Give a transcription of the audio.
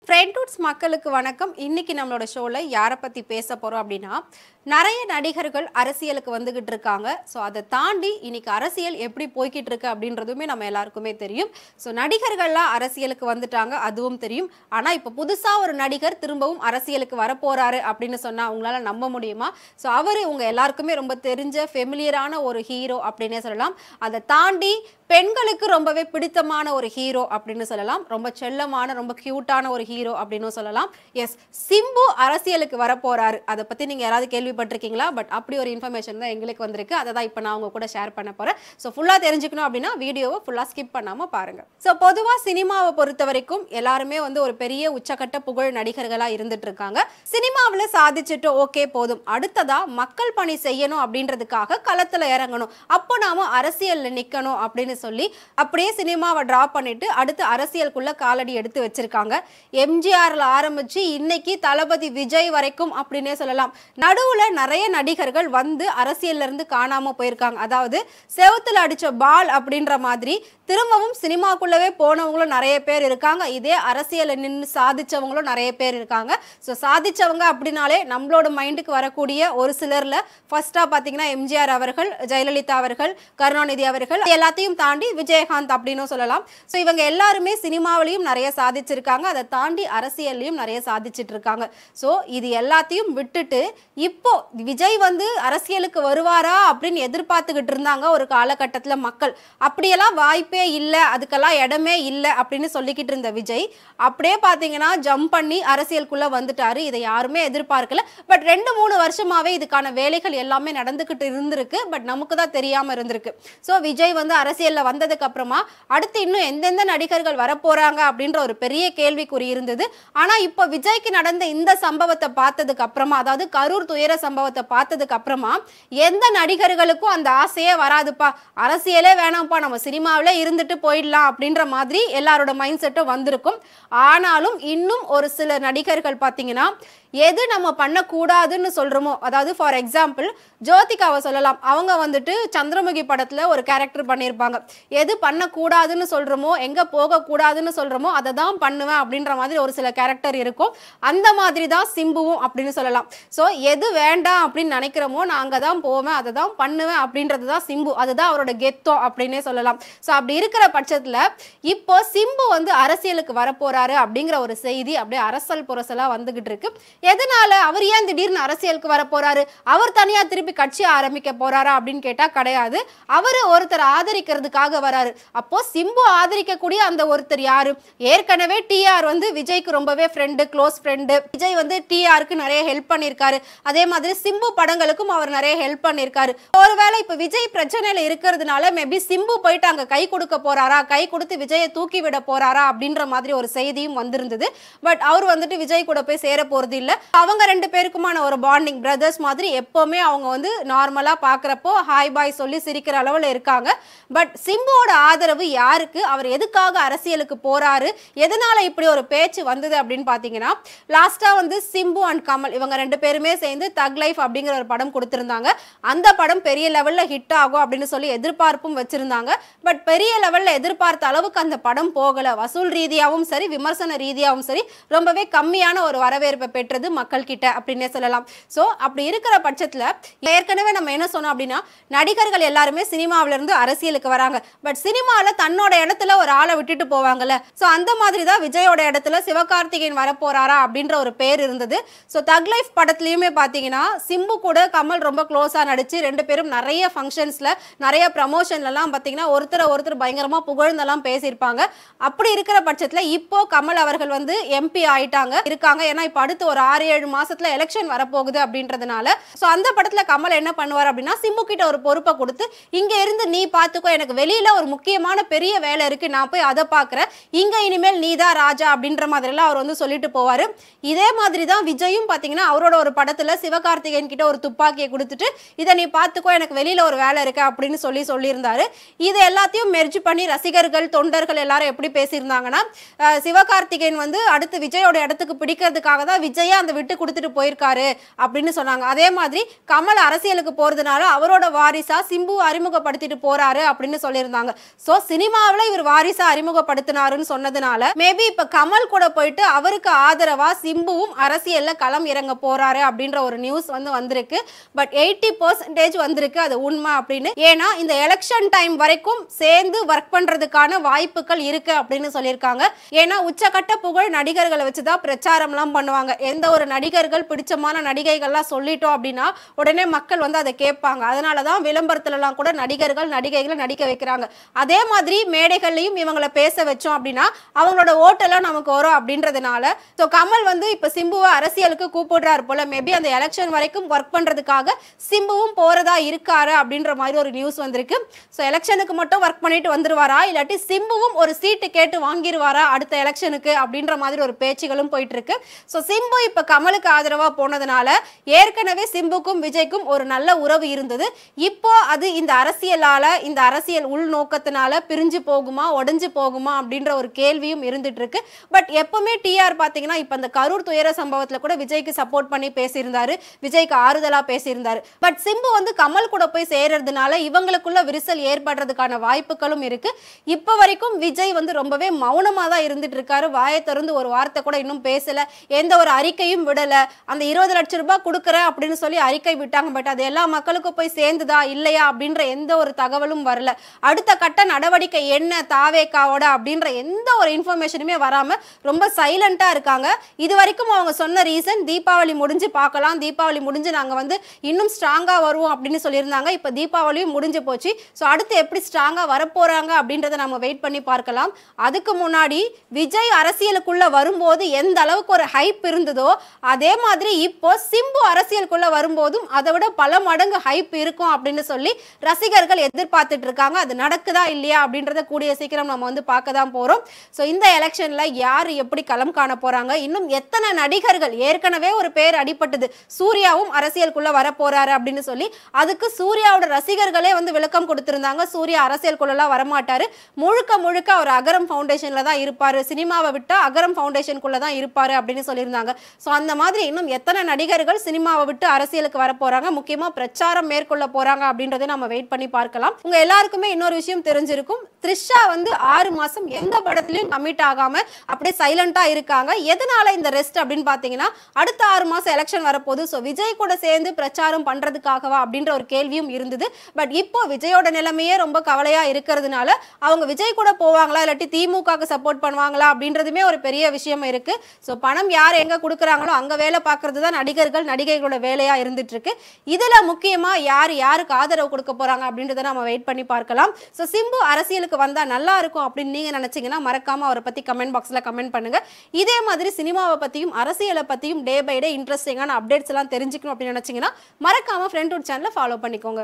ஃப்ரெண்ட்வுட்ஸ் மக்களுக்கு வணக்கம். இன்னைக்கு நம்மளோட ஷோல யாரை பத்தி பேச போறோம் அப்படின்னா, நிறைய நடிகர்கள் அரசியலுக்கு வந்துகிட்டு இருக்காங்க. ஸோ அதை தாண்டி இன்னைக்கு அரசியல் எப்படி போய்கிட்டு இருக்கு அப்படின்றதுமே நம்ம எல்லாருக்குமே தெரியும். ஸோ நடிகர்கள்லாம் அரசியலுக்கு வந்துட்டாங்க, அதுவும் தெரியும். ஆனா இப்போ புதுசா ஒரு நடிகர் திரும்பவும் அரசியலுக்கு வரப்போறாரு அப்படின்னு சொன்னா உங்களால நம்ப முடியுமா? ஸோ அவரு உங்க எல்லாருக்குமே ரொம்ப தெரிஞ்ச ஃபெமிலியரான ஒரு ஹீரோ அப்படின்னே சொல்லலாம். அதை தாண்டி பெண்களுக்கு ரொம்பவே பிடித்தமான ஒரு ஹீரோ அப்படின்னு சொல்லலாம். ரொம்ப செல்லமான ரொம்ப கியூட்டான ஒரு ஹீரோ அப்படின்னு சொல்லலாம். எஸ், சிம்பு அரசியலுக்கு வரப்போறாரு. அதை பத்தி நீங்க யாராவது கேள்விப்பட்டிருக்கீங்களா? பட் அப்படி ஒரு இன்ஃபர்மேஷன் தான் எங்களுக்கு வந்திருக்கு. அதை தான் இப்போ நான் உங்க கூட ஷேர் பண்ண போறேன். ஸோ ஃபுல்லா தெரிஞ்சுக்கணும் அப்படின்னா வீடியோவை ஃபுல்லா ஸ்கிப் பண்ணாம பாருங்க. ஸோ பொதுவா சினிமாவை பொறுத்த வரைக்கும் எல்லாருமே ஒரு பெரிய உச்சக்கட்ட புகழ் நடிகர்களா இருந்துட்டு இருக்காங்க. சினிமாவில் சாதிச்சுட்டு ஓகே போதும், அடுத்ததா மக்கள் பணி செய்யணும் அப்படின்றதுக்காக களத்துல இறங்கணும், அப்போ நாம அரசியல்ல நிக்கணும் அப்படின்னு சொல்லி அப்படியே சினிமாவை டிராப் பண்ணிட்டு அடுத்து அரசியலுக்குள்ள காலடி எடுத்து வச்சிருக்காங்க. எம்ஜிஆர்ல ஆரம்பிச்சு இன்னைக்கு தளபதி விஜய் வரைக்கும் அப்படின்னே சொல்லலாம். நடுவுல நிறைய நடிகர்கள் வந்து அரசியல்ல இருந்து காணாம போயிருக்காங்க. அதாவது செவுத்துல அடிச்ச பால் அப்படின்ற மாதிரி திரும்பவும் சினிமாக்குள்ளவே போனவங்களும் நிறைய பேர் இருக்காங்க. இதே அரசியல நின்று சாதிச்சவங்களும் நிறைய பேர் இருக்காங்க. ஸோ சாதிச்சவங்க அப்படின்னாலே நம்மளோட மைண்டுக்கு வரக்கூடிய ஒரு சிலர்ல ஃபர்ஸ்டா பாத்தீங்கன்னா எம்ஜிஆர் அவர்கள், ஜெயலலிதா அவர்கள், கருணாநிதி அவர்கள், எல்லாத்தையும் தாண்டி விஜயகாந்த் அப்படின்னு சொல்லலாம். ஸோ இவங்க எல்லாருமே சினிமாவிலையும் நிறைய சாதிச்சிருக்காங்க, அதை தாண்டி அரசியல்லையும் நிறைய சாதிச்சுட்டு இருக்காங்க. ஸோ இது எல்லாத்தையும் விட்டுட்டு இப்போ விஜய் அரசியலுக்கு வருவாரா அப்படின்னு எதிர்பார்த்துக்கிட்டு இருந்தாங்க ஒரு காலகட்டத்தில் மக்கள். அப்படியெல்லாம் வாய்ப்பே இல்லை, அதுக்கெல்லாம் இடமே இல்லை அப்படின்னு சொல்லிக்கிட்டு இருந்த விஜய் அப்படியே பார்த்தீங்கன்னா ஜம்ப் பண்ணி அரசியலுக்குள்ள வந்துட்டாரு. இதை யாருமே எதிர்பார்க்கல. பட் 2-3 வருஷமாவே இதுக்கான வேலைகள் எல்லாமே நடந்துகிட்டு இருந்திருக்கு. பட் நமக்கு தான் தெரியாம இருந்திருக்கு. ஸோ விஜய் அரசியல்ல வந்ததுக்கு அப்புறமா அடுத்து இன்னும் எந்தெந்த நடிகர்கள் வரப்போறாங்க அப்படின்ற ஒரு பெரிய கேள்விக்குறி இருந்தது. ஆனா இப்போ விஜய்க்கு நடந்த இந்த சம்பவத்தை பார்த்ததுக்கு அப்புறமா, அதாவது கரூர் துயர சம்பவத்தை பார்த்ததுக்கு அப்புறமா எந்த நடிகர்களுக்கும் அந்த ஆசையே வராதுப்பா, அரசியலே வேணாம்ப்பா, நம்ம சினிமாவிலே இருந்துட்டு போயிடலாம் அப்படின்ற மாதிரி எல்லாரோட மைண்ட் செட்டும் வந்திருக்கும். ஆனாலும் இன்னும் ஒரு சில நடிகர்கள் பார்த்தீங்கன்னா எது நம்ம பண்ணக்கூடாதுன்னு சொல்றோமோ, அதாவது ஃபார் எக்ஸாம்பிள் ஜோதிகாவை சொல்லலாம். அவங்க சந்திரமுகி படத்துல ஒரு கேரக்டர் பண்ணியிருப்பாங்க. எது பண்ணக்கூடாதுன்னு சொல்றோமோ, எங்க போகக்கூடாதுன்னு சொல்றோமோ அதை தான் பண்ணுவேன் அப்படின்ற மாதிரி ஒரு சில கேரக்டர் இருக்கும். அந்த மாதிரி தான் சிம்புவும் அப்படின்னு சொல்லலாம். ஸோ எது வேண்டாம் அப்படின்னு நினைக்கிறோமோ நான் அங்கே தான் போவேன், அதை தான் பண்ணுவேன் அப்படின்றது தான் சிம்பு. அதுதான் அவரோட கெத்தம் அப்படின்னே சொல்லலாம். ஸோ அப்படி இருக்கிற பட்சத்தில் இப்போ சிம்பு அரசியலுக்கு வரப்போறாரு அப்படிங்கிற ஒரு செய்தி அப்படியே அரசல் புரசலா வந்துகிட்டு இருக்கு. எதனால அவர் ஏன் திடீர்னு அரசியலுக்கு வர போறாரு? அவர் தனியா திருப்பி கட்சி ஆரம்பிக்க போறாரா அப்படின்னு கேட்டா கிடையாது. அவரு ஒருத்தர் ஆதரிக்கிறதுக்காக வராரு. அப்போ சிம்பு ஆதரிக்கக்கூடிய அந்த ஒருத்தர் யாரு? ஏற்கனவே டிஆர் விஜய்க்கு ரொம்பவே ஃப்ரெண்டு, க்ளோஸ் ஃப்ரெண்டு. விஜய் டிஆருக்கு நிறைய ஹெல்ப் பண்ணியிருக்காரு. அதே மாதிரி சிம்பு படங்களுக்கும் அவர் நிறைய ஹெல்ப் பண்ணியிருக்காரு. ஒருவேளை இப்ப விஜய் பிரச்சனையில இருக்கிறதுனால மேபி சிம்பு போயிட்டு அங்க கை கொடுக்க போறாரா, கை கொடுத்து விஜயை தூக்கி விட போறாரா அப்படின்ற மாதிரி ஒரு செய்தியும் வந்திருந்தது. பட் அவர் விஜய் கூட போய் சேர போறது இல்ல. அவங்க 2 பேருக்குமான ஒரு பாண்டிங், பிரதர்ஸ் மாதிரி எப்பவுமே அவங்க நார்மலா பாக்குறப்போ ஹாய் பாய் சொல்லி சிரிக்கிற அளவுல இருக்காங்க. பட் சிம்புவோட ஆதரவு யாருக்கு, அவர் எதுக்காக அரசியலுக்கு போறாரு, எதனால இப்படி ஒரு பேச்சு வந்தது அப்படின்னு பாத்தீங்கன்னா, லாஸ்டா சிம்பு அண்ட் கமல் இவங்க 2 பேருமே சேர்ந்து தக் லைஃப் அப்படிங்கிற ஒரு படம் கொடுத்திருந்தாங்க. அந்த படம் பெரிய லெவல்ல ஹிட் ஆகும் அப்படின்னு சொல்லி எதிர்பார்ப்பும் வச்சிருந்தாங்க. பட் பெரிய லெவல்ல எதிர்பார்த்த அளவுக்கு அந்த படம் போகல. வசூல் ரீதியாகவும் சரி, விமர்சன ரீதியாகவும் சரி, ரொம்பவே கம்மியான ஒரு வரவேற்பை பெற்றது மக்கள் கிட்ட அப்படின்னே சொல்லலாம். சோ அப்படி இருக்கிற பட்சத்துல ஏற்கனவே நம்ம என்ன சொன்னோம் அப்படின்னா, நடிகர்கள் எல்லாருமே சினிமாவில இருந்து அரசியலுக்கு வராங்க. பட் சினிமால தன்னோட இடத்துல ஒரு ஆளை விட்டுட்டு போவாங்கல்ல. சோ அந்த மாதிரி தான் விஜயோட இடத்துல சிவகார்த்திகேயன் வரப்போறாரா அப்படின்ற ஒரு பேர் இருந்தது. சோ தக் லைஃப் படத்துலயுமே பாத்தீங்கன்னா சிம்பு கூட கமல் ரொம்ப க்ளோஸா நடிச்சு 2 பேரும் நிறைய ஃபங்க்ஷன்ஸ்ல, நிறைய ப்ரமோஷன்ல எல்லாம் பாத்தீங்கன்னா ஒருத்தர் பயங்கரமா புகழ்ந்தெல்லாம் பேசியிருப்பாங்க. அப்படி இருக்கிற பட்சத்துல இப்போ கமல் அவர்கள் எம்பி ஆயிட்டாங்க இருக்காங்க. ஏன்னா இப்ப அடுத்து ஒரு 6-7 மாசத்துல எலெக்ஷன் வரப்போகுது அப்படின்றதுனால சோ அந்த படத்துல கமல் என்ன பண்ணுவார் அப்படின்னா, சிம்பு கிட்ட ஒரு பொறுப்பை கொடுத்து இங்க இருந்து நீ பாத்துக்கோ, எனக்கு வெளியில ஒரு முக்கியமான பெரிய வேலை இருக்கு, நான் போய் அதை பாக்குறேன், இங்க இனிமேல் நீதான் ராஜா அப்படின்ற மாதிரி எல்லாம் அவர் சொல்லிட்டு போவாரு. இதே மாதிரி தான் விஜயும் பாத்தீங்கன்னா அவரோட ஒரு படத்துல சிவகார்த்திகேயன் கிட்ட ஒரு துப்பாக்கியை கொடுத்துட்டு இதை நீ பாத்துக்கோ, எனக்கு வெளியில ஒரு வேலை இருக்கு அப்படின்னு சொல்லியிருந்தாரு. இது எல்லாத்தையும் மெர்ஜ் முயற்சி பண்ணி ரசிகர்கள் தொண்டர்கள் எல்லாரும் எப்படி பேசியிருந்தாங்கன்னா, சிவகார்த்திகேயன் வந்து அடுத்து விஜயோட இடத்துக்கு பிடிக்கிறதுக்காக தான் விஜயை அந்த விட்டு கொடுத்துட்டு போயிருக்காரு அப்படின்னு சொன்னாங்க. அதே மாதிரி கமல் அரசியலுக்கு போறதுனால அவரோட வாரிசா சிம்பு அறிமுகப்படுத்திட்டு போறாரு அப்படின்னு சொல்லியிருந்தாங்க. சோ சினிமாவில் இவர் வாரிசா அறிமுகப்படுத்தினாருன்னு சொன்னதுனால மேபி இப்ப கமல் கூட போயிட்டு அவருக்கு ஆதரவா சிம்புவும் அரசியல்ல களம் இறங்க போறாரு அப்படின்ற ஒரு நியூஸ் வந்து வந்திருக்கு. பட் 80% வந்திருக்கு அது உண்மை அப்படின்னு. ஏன்னா இந்த எலெக்ஷன் டைம் வரைக்கும் சேர்ந்து ஒர்க் பண்றதுக்கான வாய்ப்புகள் இருக்கு அப்படின்னு சொல்லியிருக்காங்க. ஏன்னா உச்சகட்ட புகழ் நடிகர்களை வச்சுதான் பிரச்சாரம்லாம் பண்ணுவாங்க. எந்த ஒரு நடிகர்கள் பிடிச்சமான நடிகைகள்லாம் சொல்லிட்டோம் அப்படின்னா உடனே மக்கள் வந்து அதை கேட்பாங்க. அதனாலதான் விளம்பரத்துலலாம் கூட நடிகர்கள் நடிகைகளை நடிக்க வைக்கிறாங்க. அதே மாதிரி மேடைகள்லையும் இவங்களை பேச வச்சோம் அப்படின்னா அவங்களோட ஓட்டெல்லாம் நமக்கு வரும் அப்படின்றதுனால கமல் வந்து இப்ப சிம்புவை அரசியலுக்கு கூப்பிடுறாரு போல. மேபி அந்த எலெக்ஷன் வரைக்கும் ஒர்க் பண்றதுக்காக சிம்புவும் போறதா இருக்காரு அப்படின்ற மாதிரி ஒரு நியூஸ் வந்திருக்கு. ஸோ எலெக்ஷனுக்கு மட்டும் ஒர்க் பண்ணிட்டு வந்துருவாரா இல்லாட்டி சிம்புவும் ஒரு சீட்டு கேட்டு வாங்கிடுவாரா அடுத்த எலெக்ஷனுக்கு அப்படின்ற மாதிரி ஒரு பேச்சுகளும் போயிட்டு இருக்கு. ஸோ சிம்பு இப்ப கமலுக்கு ஆதரவா போனதுனால ஏற்கனவே சிம்புக்கும் விஜய்க்கும் ஒரு நல்ல உறவு இருந்தது. இப்போ அது இந்த அரசியலால இந்த அரசியல் உள்நோக்கத்தினால பிரிஞ்சு போகுமா உடைஞ்சு போகுமா அப்படின்ற ஒரு கேள்வியும் இருந்துட்டு இருக்கு. பட் எப்பவுமே டிஆர் பாத்தீங்கன்னா இப்ப அந்த கரூர் துயர சம்பவத்துல கூட விஜய்க்கு சப்போர்ட் பண்ணி பேசியிருந்தாரு, விஜய்க்கு ஆறுதலா பேசியிருந்தாரு. பட் சிம்பு வந்து கமல் கூட போய் சேர்றதுனால இவங்களுக்குள்ள விரிசல் ஏற்படுறதுக்கான வாய்ப்புகளும் இருக்கு. இப்ப வரைக்கும் விஜய் வந்து ரொம்பவே மௌனமா தான் இருந்துட்டு இருக்காரு. வாயை திறந்து ஒரு வார்த்தை கூட இன்னும் பேசல, எந்த ஒரு அறிக்கையும் விடல. அந்த 20 லட்சம் ரூபாய் கொடுக்குறேன் அப்படின்னு சொல்லி அறிக்கை விட்டாங்க. பட் அது எல்லா மக்களுக்கும் போய் சேர்ந்துதா இல்லையா அப்படின்ற எந்த ஒரு தகவலும் வரல. அடுத்த கட்ட நடவடிக்கை என்ன தாவேக்காவோட அப்படின்ற எந்த ஒரு இன்ஃபர்மேஷனுமே வராம ரொம்ப சைலண்டா இருக்காங்க. இது வரைக்கும் அவங்க சொன்ன ரீசன் தீபாவளி முடிஞ்சு பார்க்கலாம், தீபாவளி முடிஞ்சு நாங்க வந்து இன்னும் ஸ்ட்ராங்கா வருவோம் அப்படின்னு சொல்லியிருந்தாங்க. இப்ப தீபாவளியும் முடிஞ்சு போச்சு. ஸோ அடுத்து எப்படி ஸ்ட்ராங்கா வரப்போறாங்க அப்படின்றத நம்ம வெயிட் பண்ணி பார்க்கலாம். அதுக்கு முன்னாடி விஜய் அரசியலுக்குள்ள வரும்போது எந்த அளவுக்கு ஒரு ஹைப் இருந்ததோ அதே மாதிரி இப்போ சிம்பு அரசியலுக்குள்ள வரும்போதும் அதை விட பல மடங்கு ஹைப் இருக்கும் அப்படின்னு சொல்லி ரசிகர்கள் எதிர்பார்த்துட்டு இருக்காங்க. அது நடக்குதா இல்லையா அப்படின்றத கூடிய சீக்கிரம் நம்ம வந்து பார்க்க தான் போறோம். ஸோ இந்த எலெக்ஷன்ல யார் எப்படி களம் காண போறாங்க, இன்னும் எத்தனை நடிகர்கள், ஏற்கனவே ஒரு பேர் அடிபட்டது சூர்யாவும் அரசியலுக்குள்ள வர போறாரு அப்படின்னு சொல்லி அதுக்கு சூர்யாவோட ரசிகர்களே வந்து விளக்கம் கொடுத்திருந்தாங்க. சூர்யா அரசியலுக்குள்ளலாம் வரமாட்டாரு, முழுக்க முழுக்க அவர் அகரம் ஃபவுண்டேஷன்ல தான் இருப்பாரு, சினிமாவை விட்டா அகரம் ஃபவுண்டேஷனுக்குள்ள தான் இருப்பாரு அப்படின்னு சொல்லியிருந்தாங்க. ஸோ அந்த மாதிரி இன்னும் எத்தனை நடிகர்கள் சினிமாவை விட்டு அரசியலுக்கு வர போறாங்க, முக்கியமா பிரச்சாரம் மேற்கொள்ள போறாங்க அப்படின்றத நம்ம வெயிட் பண்ணி பார்க்கலாம். உங்க எல்லாருக்குமே இன்னொரு விஷயம் தெரிஞ்சிருக்கும், த்ரிஷா வந்து 6 மாசம் எந்த படத்திலையும் கமிட் ஆகாம அப்படியே சைலண்டா இருக்காங்க. எதனால இந்த ரெஸ்ட் அப்படின்னு பாத்தீங்கன்னா அடுத்த 6 மாசம் எலெக்ஷன் வரப்போகுது. ஸோ விஜய் கூட சேர்ந்து பிரச்சாரம் பண்றதுக்காகவா அப்படின்ற ஒரு கேள்வியும் இருந்தது. பட் இப்போ விஜயோட நிலைமையே ரொம்ப கவலையா இருக்கிறதுனால அவங்க விஜய் கூட போவாங்களா இல்லாட்டி திமுகவுக்கு சப்போர்ட் பண்ணுவாங்களா அப்படின்றதுமே ஒரு பெரிய விஷயம் இருக்கு. ஸோ பணம் யார் எங்க கொடுக்குறாங்களோ அங்க வேலை பார்க்கறது தான் நடிகர்கள் நடிகைகளோட வேலையா இருந்துட்டு இருக்கு. இதுல முக்கியமா யாருக்கு ஆதரவு கொடுக்க போறாங்க அப்படின்றத நம்ம வெயிட் பண்ணி பார்க்கலாம். ஸோ சிம்பு அரசியலுக்கு வந்தா நல்லா இருக்கும் அப்படின்னு நீங்க நினைச்சீங்கன்னா மறக்காம அவரை பத்தி கமெண்ட் பாக்ஸ்ல கமெண்ட் பண்ணுங்க. இதே மாதிரி சினிமாவை பத்தியும் அரசியலை பத்தியும் டே பை டே இன்ட்ரெஸ்டிங்கான அப்டேட்ஸ் எல்லாம் தெரிஞ்சுக்கணும் அப்படின்னு நினைச்சீங்கன்னா மறக்காம ஃப்ரெண்ட்வுட் சேனலை ஃபாலோ பண்ணிக்கோங்க.